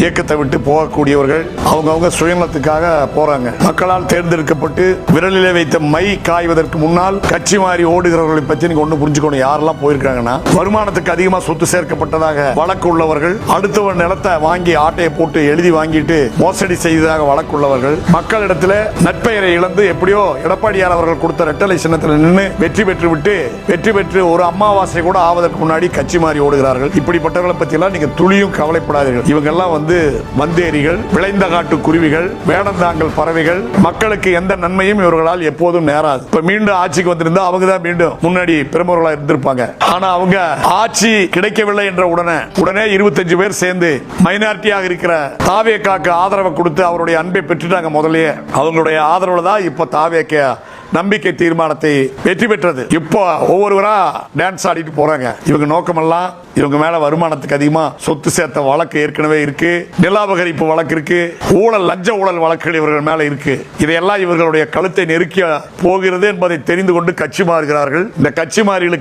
இயக்கத்தை விட்டு போகக்கூடியவர்கள் அவங்க சுயநலத்துக்காக போறாங்க. மக்களால் தேர்ந்தெடுக்கப்பட்டு விரலிலே வைத்த மை காய்வதற்கு முன்னால் கட்சி மாறி ஓடுகிறவர்களை பற்றி நீங்க ஒண்ணு புரிஞ்சுக்கணும். யாரெல்லாம் போயிருக்காங்கன்னா, வருமானத்துக்கு அதிகமா சொத்து சேர்க்கப்பட்டதாக வழக்கு உள்ளவர்கள், அடுத்தவர் நிலத்தை வாங்கி ஆட்டையை போட்டு எழுதி வாங்கிட்டு மோசடி செய்ததாக வழக்கு உள்ளவர்கள், மக்களிடத்தில் நற்பெயரை இழந்து எப்படியோ எடப்பாடியார் அவர்கள் கொடுத்த ரெட்டலை சின்னத்தில் நின்று வெற்றி பெற்று ஒரு அமாவாசை கூட ஆவதற்கு முன்னாடி கட்சி மாறி ஓடுகிறார்கள். இப்படிப்பட்டவர்களை பத்தி எல்லாம் நீங்க துளியும் கவலைப்படாதீர்கள். இவங்க எல்லாம் வந்தேரிகள், விளைந்த காட்டு குருவிகள், வேடந்தாங்கல் பறவைகள். மக்களுக்கு எந்த நன்மையும் இவர்களால் எப்போதும் நேராது. இப்ப மீண்டும் ஆட்சிக்கு வந்திருந்தா அவங்க தான் மீண்டும் முன்னாடி பெருமவர்களா இருந்திருப்பாங்க. ஆனா அவங்க ஆட்சி கிடைக்கவில்லை என்ற உடனே 25 பேர் சேர்ந்து மைனாரிட்டியாக இருக்கிற தாவேக்காக்கு ஆதரவை கொடுத்து அவருடைய அன்பை பெற்றுட்டாங்க. முதல்லயே அவங்களுடைய ஆதரவுல தான் இப்ப தாவேக்கா நம்பிக்கை தீர்மானத்தை வெற்றி பெற்றது. இப்போ ஒவ்வொருவரா டான்ஸ் ஆடிட்டு போறாங்க. இவங்க நோக்கமெல்லாம் இவங்க மேல வருமானத்துக்கு அதிகமா சொத்து சேர்த்த வழக்கு ஏற்கனவே இருக்கு, நிலாபகரிப்பு வழக்கு இருக்கு, லஞ்ச ஊழல் வழக்குகள் இவர்கள் மேல இருக்கு. இதையெல்லாம் இவர்களுடைய கழுத்தை நெருக்கிய போகிறது என்பதை தெரிந்து கொண்டு கட்சி மாறுகிறார்கள். இந்த கட்சி மாறிகளுக்கு